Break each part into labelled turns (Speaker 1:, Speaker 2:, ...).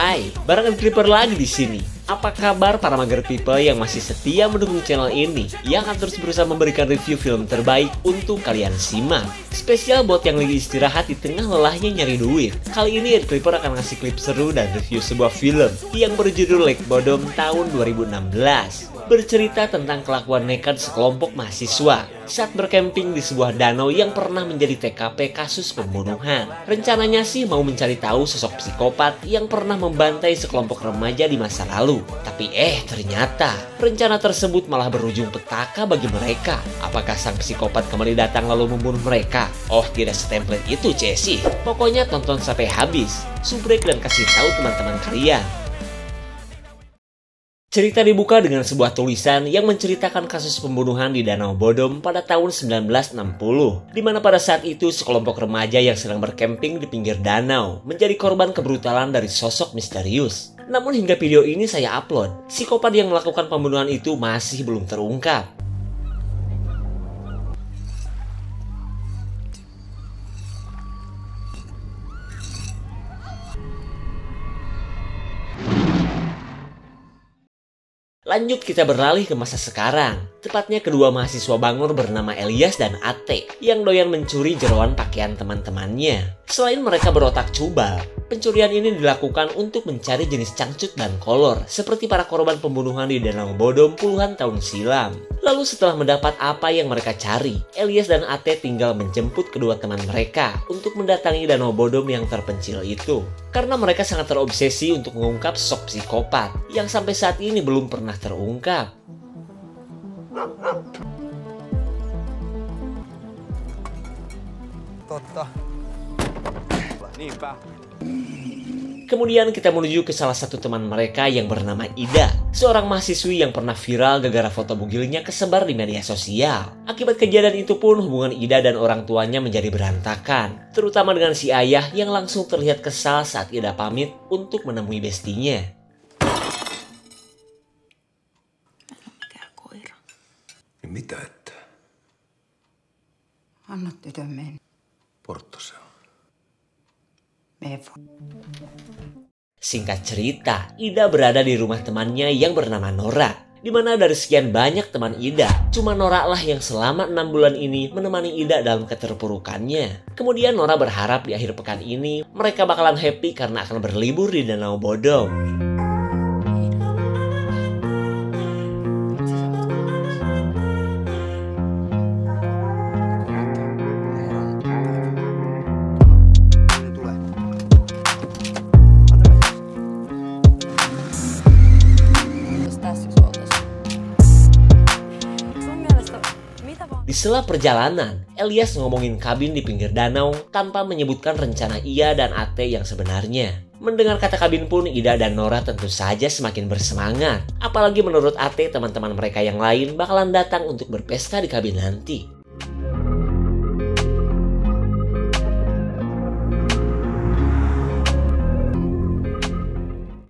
Speaker 1: Hai, barengan Creeper lagi di sini. Apa kabar para mager people yang masih setia mendukung channel ini, yang akan terus berusaha memberikan review film terbaik untuk kalian simak. Spesial buat yang lagi istirahat di tengah lelahnya nyari duit. Kali ini Creeper akan ngasih klip seru dan review sebuah film yang berjudul Lake Bodom tahun 2016. Bercerita tentang kelakuan nekat sekelompok mahasiswa saat berkemping di sebuah danau yang pernah menjadi TKP kasus pembunuhan. Rencananya sih mau mencari tahu sosok psikopat yang pernah membantai sekelompok remaja di masa lalu. Tapi ternyata rencana tersebut malah berujung petaka bagi mereka. Apakah sang psikopat kembali datang lalu membunuh mereka? Oh, tidak setemplate itu Cesi. Pokoknya tonton sampai habis, subrek dan kasih tahu teman-teman kalian. Cerita dibuka dengan sebuah tulisan yang menceritakan kasus pembunuhan di Danau Bodom pada tahun 1960, di mana pada saat itu sekelompok remaja yang sedang berkemping di pinggir danau menjadi korban kebrutalan dari sosok misterius. Namun hingga video ini saya upload, psikopat yang melakukan pembunuhan itu masih belum terungkap. Lanjut kita beralih ke masa sekarang. Tepatnya kedua mahasiswa Bangor bernama Elias dan Ate yang doyan mencuri jeroan pakaian teman-temannya. Selain mereka berotak cubal, pencurian ini dilakukan untuk mencari jenis cangcut dan kolor seperti para korban pembunuhan di Danau Bodom puluhan tahun silam. Lalu setelah mendapat apa yang mereka cari, Elias dan Ate tinggal menjemput kedua teman mereka untuk mendatangi Danau Bodom yang terpencil itu. Karena mereka sangat terobsesi untuk mengungkap sosok psikopat yang sampai saat ini belum pernah terungkap. Kemudian kita menuju ke salah satu teman mereka yang bernama Ida, seorang mahasiswi yang pernah viral gara-gara foto bugilnya kesebar di media sosial. Akibat kejadian itu pun hubungan Ida dan orang tuanya menjadi berantakan, terutama dengan si ayah yang langsung terlihat kesal saat Ida pamit untuk menemui bestinya.
Speaker 2: Mitä että?
Speaker 3: Anna tytön mennä.
Speaker 2: Porttosel.
Speaker 1: Singkat cerita, Ida berada di rumah temannya yang bernama Nora, di mana dari sekian banyak teman Ida, cuma Nora lah yang selama 6 bulan ini menemani Ida dalam keterpurukannya. Kemudian Nora berharap di akhir pekan ini mereka bakalan happy karena akan berlibur di Danau Bodom. Di sela perjalanan, Elias ngomongin kabin di pinggir danau tanpa menyebutkan rencana ia dan Ate yang sebenarnya. Mendengar kata kabin pun Ida dan Nora tentu saja semakin bersemangat. Apalagi menurut Ate, teman-teman mereka yang lain bakalan datang untuk berpesta di kabin nanti.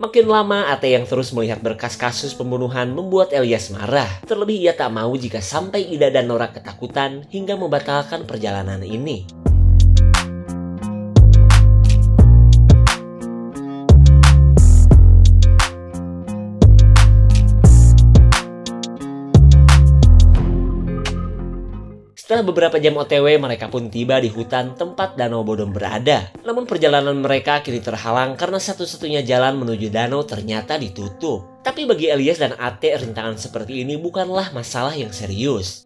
Speaker 1: Makin lama, Ate yang terus melihat berkas kasus pembunuhan membuat Elias marah. Terlebih ia tak mau jika sampai Ida dan Nora ketakutan hingga membatalkan perjalanan ini. Setelah beberapa jam OTW, mereka pun tiba di hutan tempat Danau Bodom berada. Namun perjalanan mereka kini terhalang karena satu-satunya jalan menuju danau ternyata ditutup. Tapi bagi Elias dan Ate, rintangan seperti ini bukanlah masalah yang serius.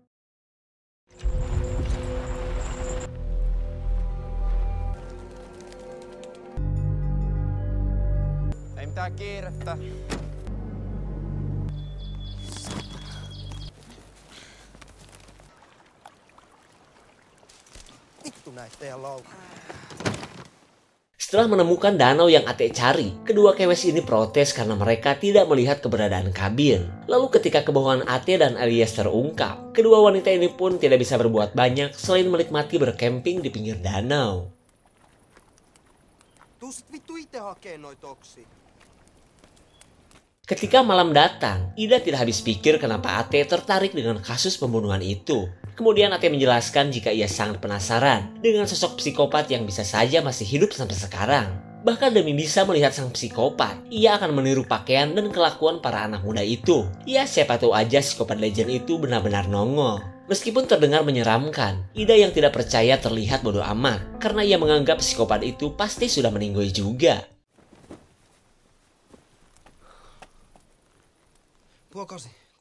Speaker 4: Ei mitään kiirettä.
Speaker 1: Setelah menemukan danau yang Ate cari, kedua kewes ini protes karena mereka tidak melihat keberadaan kabin. Lalu ketika kebohongan Ate dan Elias terungkap, kedua wanita ini pun tidak bisa berbuat banyak selain menikmati berkemping di pinggir danau. Ketika malam datang, Ida tidak habis pikir kenapa Ate tertarik dengan kasus pembunuhan itu. Kemudian Ate menjelaskan jika ia sangat penasaran dengan sosok psikopat yang bisa saja masih hidup sampai sekarang. Bahkan demi bisa melihat sang psikopat, ia akan meniru pakaian dan kelakuan para anak muda itu. Ya, siapa tahu aja psikopat legend itu benar-benar nongol. Meskipun terdengar menyeramkan, Ida yang tidak percaya terlihat bodoh amat, karena ia menganggap psikopat itu pasti sudah meninggoy juga.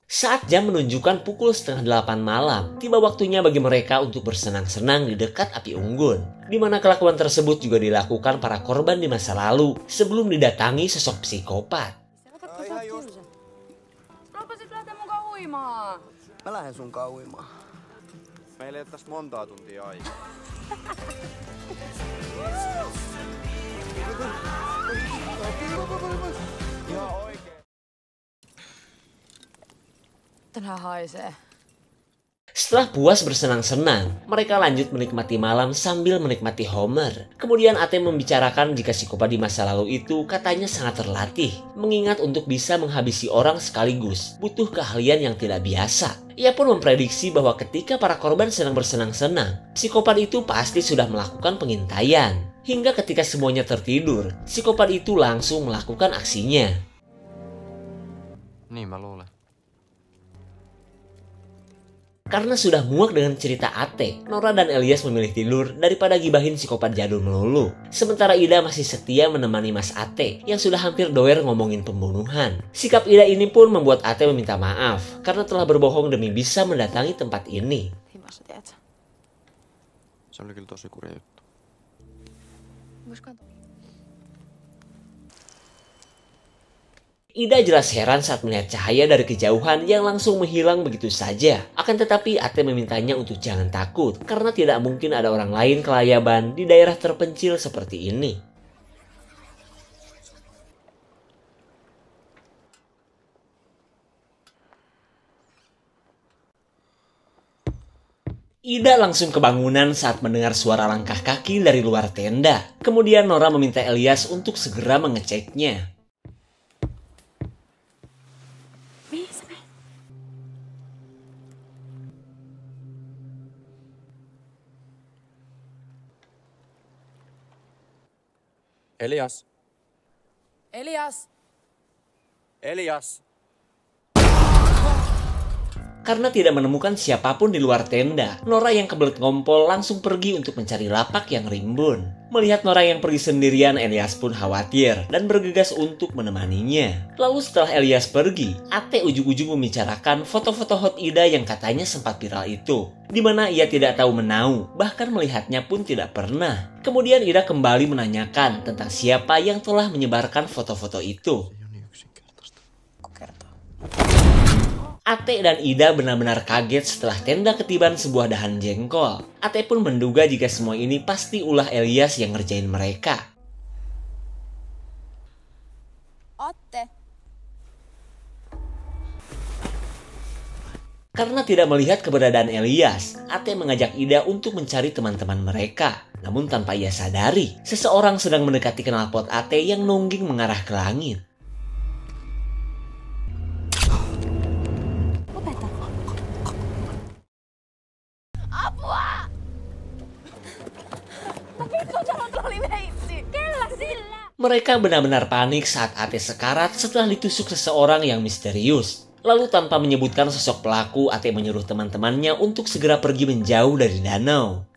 Speaker 1: Saat jam menunjukkan pukul 7:30 malam, tiba waktunya bagi mereka untuk bersenang-senang di dekat api unggun, di mana kelakuan tersebut juga dilakukan para korban di masa lalu sebelum didatangi sosok psikopat.
Speaker 3: Mä lähden sunkaan uimaan.
Speaker 4: Meillä ei ole tässä montaa tuntia aikaa. Ihan oikein.
Speaker 3: Tänään haisee.
Speaker 1: Setelah puas bersenang-senang, mereka lanjut menikmati malam sambil menikmati Homer. Kemudian Ate membicarakan jika psikopat di masa lalu itu katanya sangat terlatih, mengingat untuk bisa menghabisi orang sekaligus butuh keahlian yang tidak biasa. Ia pun memprediksi bahwa ketika para korban sedang bersenang-senang, psikopat itu pasti sudah melakukan pengintaian. Hingga ketika semuanya tertidur, psikopat itu langsung melakukan aksinya.
Speaker 4: Niin mä luulen.
Speaker 1: Karena sudah muak dengan cerita Ate, Nora dan Elias memilih tidur daripada gibahin psikopat jadul melulu. Sementara Ida masih setia menemani Mas Ate yang sudah hampir doer ngomongin pembunuhan. Sikap Ida ini pun membuat Ate meminta maaf karena telah berbohong demi bisa mendatangi tempat ini.
Speaker 3: Himassa, tiedätkö?
Speaker 4: Se oli kyllä tosi kurja juttu.
Speaker 1: Ida jelas heran saat melihat cahaya dari kejauhan yang langsung menghilang begitu saja. Akan tetapi Ate memintanya untuk jangan takut karena tidak mungkin ada orang lain kelayaban di daerah terpencil seperti ini. Ida langsung kebangunan saat mendengar suara langkah kaki dari luar tenda. Kemudian Nora meminta Elias untuk segera mengeceknya.
Speaker 4: Elias.
Speaker 3: Elias!
Speaker 4: Elias.
Speaker 1: Karena tidak menemukan siapapun di luar tenda, Nora yang kebelet ngompol langsung pergi untuk mencari lapak yang rimbun. Melihat Nora yang pergi sendirian, Elias pun khawatir dan bergegas untuk menemaninya. Lalu setelah Elias pergi, Ate ujung-ujung membicarakan foto-foto hot Ida yang katanya sempat viral itu, di mana ia tidak tahu menau, bahkan melihatnya pun tidak pernah. Kemudian Ida kembali menanyakan tentang siapa yang telah menyebarkan foto-foto itu. Ate dan Ida benar-benar kaget setelah tenda ketiban sebuah dahan jengkol. Ate pun menduga jika semua ini pasti ulah Elias yang ngerjain mereka.
Speaker 3: Atte!
Speaker 1: Karena tidak melihat keberadaan Elias, Ate mengajak Ida untuk mencari teman-teman mereka. Namun tanpa ia sadari, seseorang sedang mendekati knalpot Ate yang nungging mengarah ke langit. Mereka benar-benar panik saat Ate sekarat setelah ditusuk seseorang yang misterius. Lalu tanpa menyebutkan sosok pelaku, Ate menyuruh teman-temannya untuk segera pergi menjauh dari danau.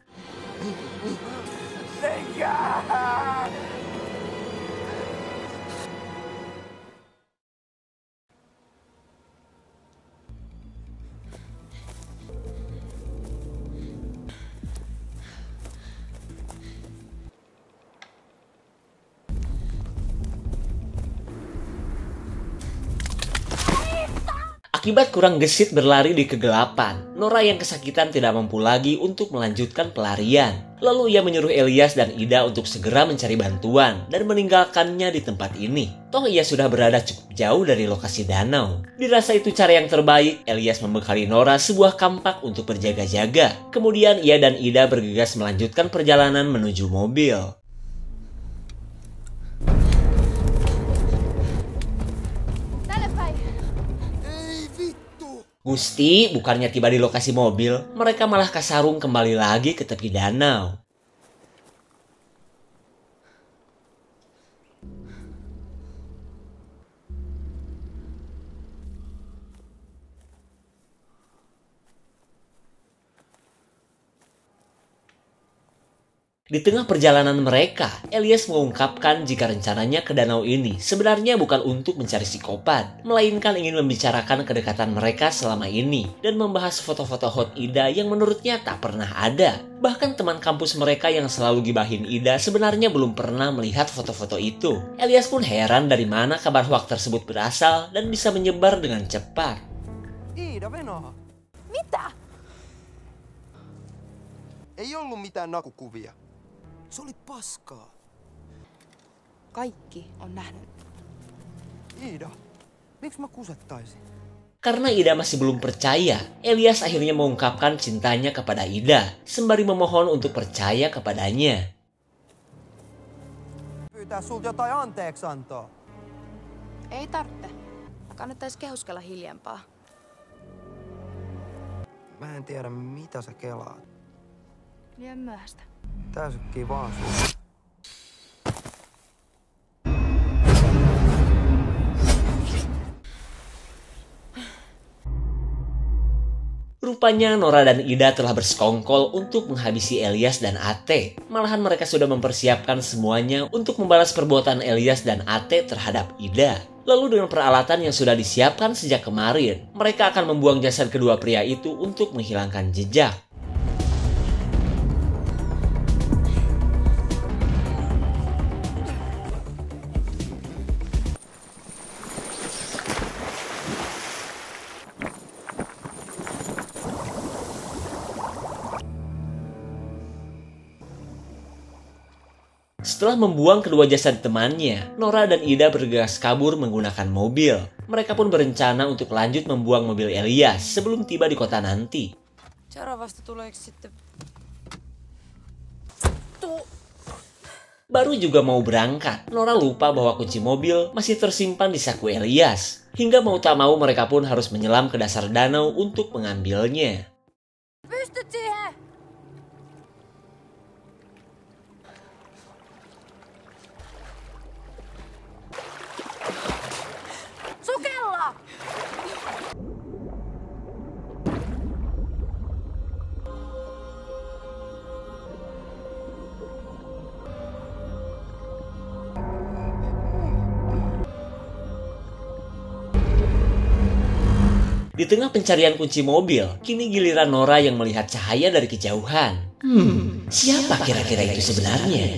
Speaker 1: Akibat kurang gesit berlari di kegelapan, Nora yang kesakitan tidak mampu lagi untuk melanjutkan pelarian. Lalu ia menyuruh Elias dan Ida untuk segera mencari bantuan dan meninggalkannya di tempat ini. Toh ia sudah berada cukup jauh dari lokasi danau. Dirasa itu cara yang terbaik, Elias membekali Nora sebuah kampak untuk berjaga-jaga. Kemudian ia dan Ida bergegas melanjutkan perjalanan menuju mobil. Gusti, bukannya tiba di lokasi mobil, mereka malah kasarung kembali lagi ke tepi danau. Di tengah perjalanan mereka, Elias mengungkapkan jika rencananya ke danau ini sebenarnya bukan untuk mencari psikopat, melainkan ingin membicarakan kedekatan mereka selama ini dan membahas foto-foto hot Ida yang menurutnya tak pernah ada. Bahkan teman kampus mereka yang selalu gibahin Ida sebenarnya belum pernah melihat foto-foto itu. Elias pun heran dari mana kabar hoax tersebut berasal dan bisa menyebar dengan cepat.
Speaker 5: Iida, Venäjä.
Speaker 3: Mitä?
Speaker 5: Ei ollut mitään nakukuvia. Se oli paskaa.
Speaker 3: Kaikki on nähnyt.
Speaker 5: Iida, miksi mä kusettaisin?
Speaker 1: Karena Ida masih belum percaya, Elias akhirnya mengungkapkan cintanya kepada Ida, sembari memohon untuk percaya kepadanya.
Speaker 5: Pyytää sulta jotain anteeksiantoa.
Speaker 3: Ei tarvitse. Kannattaisi kehuskella hiljempaa.
Speaker 5: Mä en tiedä mitä sä kelaat.
Speaker 3: Liian myöhäistä.
Speaker 5: Tää sykkii vaan sun.
Speaker 1: Rupanya Nora dan Ida telah bersekongkol untuk menghabisi Elias dan Ate. Malahan mereka sudah mempersiapkan semuanya untuk membalas perbuatan Elias dan Ate terhadap Ida. Lalu dengan peralatan yang sudah disiapkan sejak kemarin, mereka akan membuang jasad kedua pria itu untuk menghilangkan jejak. Setelah membuang kedua jasad temannya, Nora dan Ida bergegas kabur menggunakan mobil. Mereka pun berencana untuk lanjut membuang mobil Elias sebelum tiba di kota nanti.
Speaker 3: Seuraavasta tuleeko sitten...
Speaker 1: Baru juga mau berangkat, Nora lupa bahwa kunci mobil masih tersimpan di saku Elias. Hingga mau tak mau mereka pun harus menyelam ke dasar danau untuk mengambilnya.
Speaker 3: Pystyt siihen! Sukella!
Speaker 1: Di tengah pencarian kunci mobil, kini giliran Nora yang melihat cahaya dari kejauhan. Siapa kira-kira itu sebenarnya?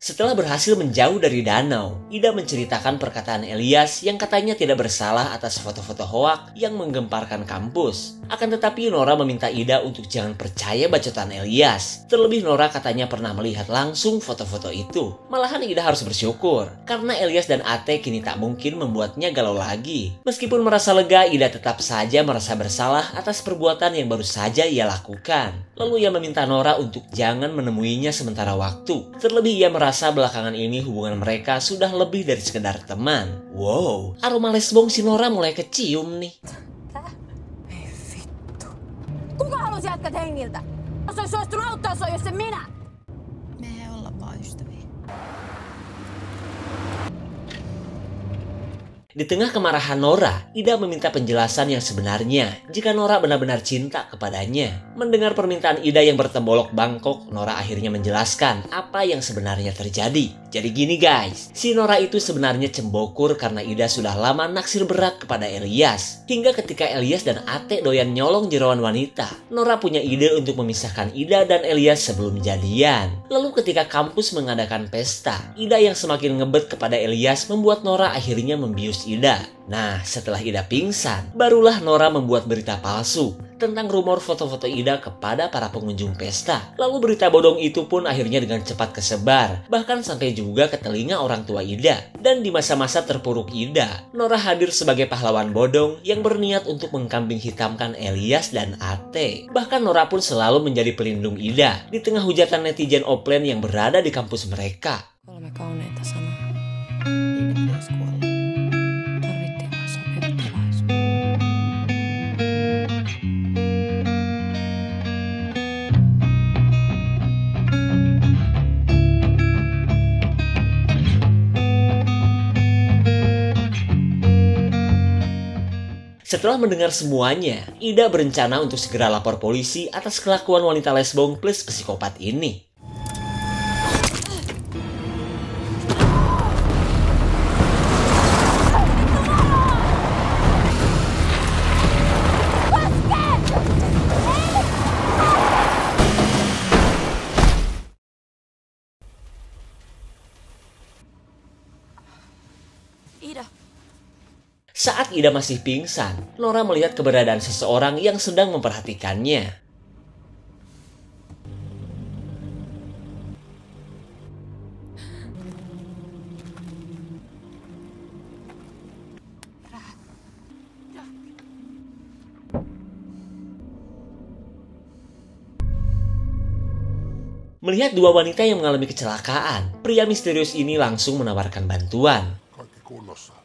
Speaker 1: Setelah berhasil menjauh dari danau, Ida menceritakan perkataan Elias yang katanya tidak bersalah atas foto-foto hoak yang menggemparkan kampus. Akan tetapi Nora meminta Ida untuk jangan percaya bacotan Elias. Terlebih Nora katanya pernah melihat langsung foto-foto itu. Malahan Ida harus bersyukur, karena Elias dan Ate kini tak mungkin membuatnya galau lagi. Meskipun merasa lega, Ida tetap saja merasa bersalah atas perbuatan yang baru saja ia lakukan. Lalu ia meminta Nora untuk jangan menemuinya sementara waktu. Terlebih ia merasa belakangan ini hubungan mereka sudah lebih dari sekedar teman. Wow, aroma lesbong si Nora mulai kecium nih.
Speaker 3: Ei vittu. Kuka halusi jätkät hengiltä? Jos olisi suostunut auttaa, se on jos se minä. Me ei olla vaan ystäviä.
Speaker 1: Di tengah kemarahan Nora, Ida meminta penjelasan yang sebenarnya jika Nora benar-benar cinta kepadanya. Mendengar permintaan Ida yang bertembolok bangkok, Nora akhirnya menjelaskan apa yang sebenarnya terjadi. Jadi gini guys, si Nora itu sebenarnya cembokur karena Ida sudah lama naksir berat kepada Elias. Hingga ketika Elias dan Ate doyan nyolong jeroan wanita, Nora punya ide untuk memisahkan Ida dan Elias sebelum jadian. Lalu ketika kampus mengadakan pesta, Ida yang semakin ngebet kepada Elias membuat Nora akhirnya membius Ida. Nah, setelah Ida pingsan, barulah Nora membuat berita palsu tentang rumor foto-foto Ida kepada para pengunjung pesta. Lalu berita bodong itu pun akhirnya dengan cepat kesebar, bahkan sampai juga ke telinga orang tua Ida. Dan di masa-masa terpuruk Ida, Nora hadir sebagai pahlawan bodong yang berniat untuk mengkambing hitamkan Elias dan Ate. Bahkan Nora pun selalu menjadi pelindung Ida di tengah hujatan netizen offline yang berada di kampus mereka.
Speaker 3: 3 kauneita sanaa. Niiden pitäisi kuolla. Tarvittiin vaan sopiva tilaisuus.
Speaker 1: Setelah mendengar semuanya, Ida berencana untuk segera lapor polisi atas kelakuan wanita lesbong plus psikopat ini.
Speaker 3: Ida.
Speaker 1: Saat Ida masih pingsan, Nora melihat keberadaan seseorang yang sedang memperhatikannya. Melihat dua wanita yang mengalami kecelakaan, pria misterius ini langsung menawarkan bantuan.
Speaker 2: Kaikki kunnossa.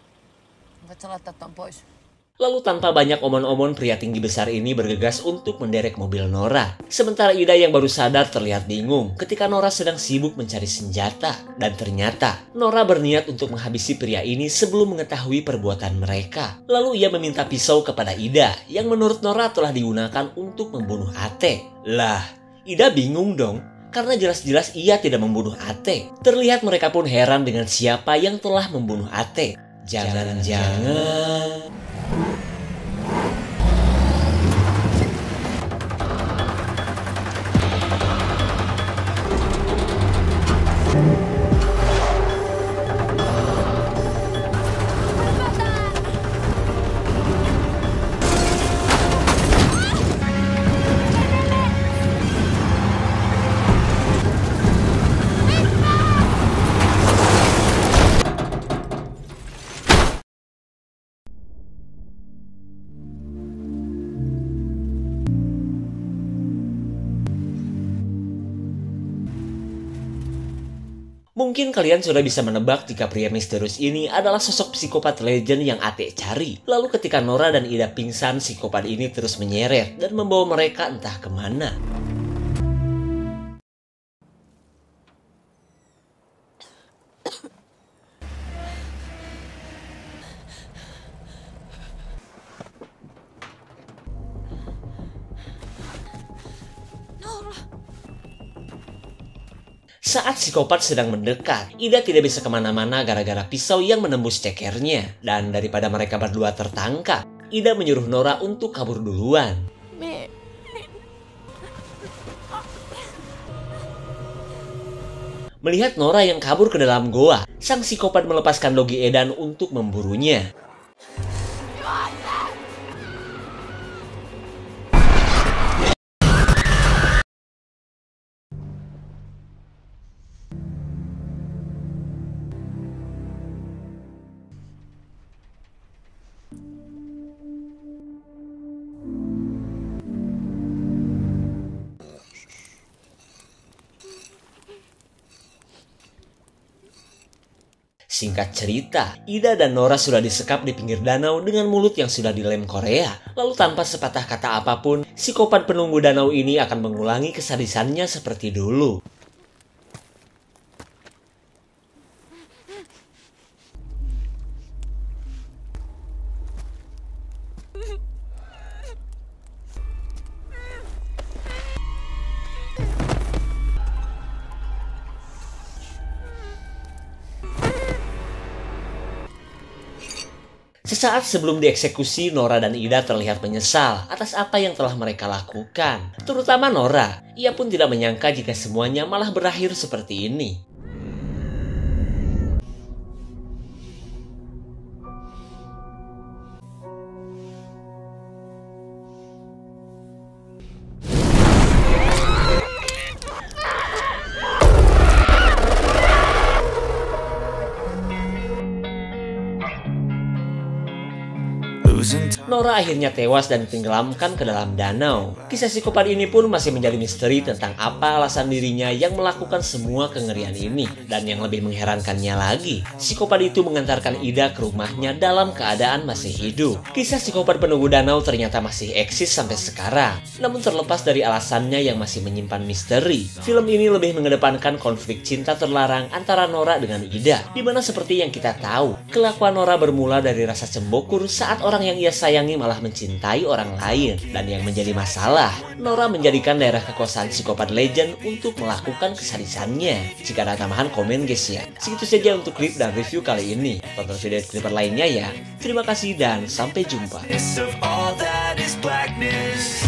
Speaker 3: Voit sä laittaa ton pois?
Speaker 1: Lalu tanpa banyak omon-omon, pria tinggi besar ini bergegas untuk menderek mobil Nora. Sementara Ida yang baru sadar terlihat bingung ketika Nora sedang sibuk mencari senjata. Dan ternyata Nora berniat untuk menghabisi pria ini sebelum mengetahui perbuatan mereka. Lalu ia meminta pisau kepada Ida yang menurut Nora telah digunakan untuk membunuh Ate. Lah, Ida bingung dong. Karena jelas-jelas ia tidak membunuh Ate. Terlihat mereka pun heran dengan siapa yang telah membunuh Ate. Jangan-jangan... Mungkin kalian sudah bisa menebak jika pria misterius ini adalah sosok psikopat legend yang Ate cari. Lalu ketika Nora dan Ida pingsan, psikopat ini terus menyeret dan membawa mereka entah kemana. Saat psikopat sedang mendekat, Ida tidak bisa kemana-mana gara-gara pisau yang menembus cekernya. Dan daripada mereka berdua tertangkap, Ida menyuruh Nora untuk kabur duluan. Melihat Nora yang kabur ke dalam goa, sang psikopat melepaskan Dogi Edan untuk memburunya. Singkat cerita, Ida dan Nora sudah disekap di pinggir danau dengan mulut yang sudah dilem Korea. Lalu tanpa sepatah kata apapun, psikopat penunggu danau ini akan mengulangi kesadisannya seperti dulu. Sesaat sebelum dieksekusi, Nora dan Ida terlihat menyesal atas apa yang telah mereka lakukan. Terutama Nora, ia pun tidak menyangka jika semuanya malah berakhir seperti ini. Nora akhirnya tewas dan ditenggelamkan ke dalam danau. Kisah psikopat ini pun masih menjadi misteri tentang apa alasan dirinya yang melakukan semua kengerian ini. Dan yang lebih mengherankannya lagi, psikopat itu mengantarkan Ida ke rumahnya dalam keadaan masih hidup. Kisah psikopat penunggu danau ternyata masih eksis sampai sekarang. Namun terlepas dari alasannya yang masih menyimpan misteri, film ini lebih mengedepankan konflik cinta terlarang antara Nora dengan Ida. Dimana seperti yang kita tahu, kelakuan Nora bermula dari rasa cembokur saat orang yang ia sayang disayangi malah mencintai orang lain. Dan yang menjadi masalah, Nora menjadikan daerah kekuasaan psikopat legend untuk melakukan kesadisannya. Jika ada tambahan komen guys ya. Segitu saja untuk klip dan review kali ini. Tonton video klip lainnya ya. Terima kasih dan sampai jumpa.
Speaker 6: Of all that is blackness.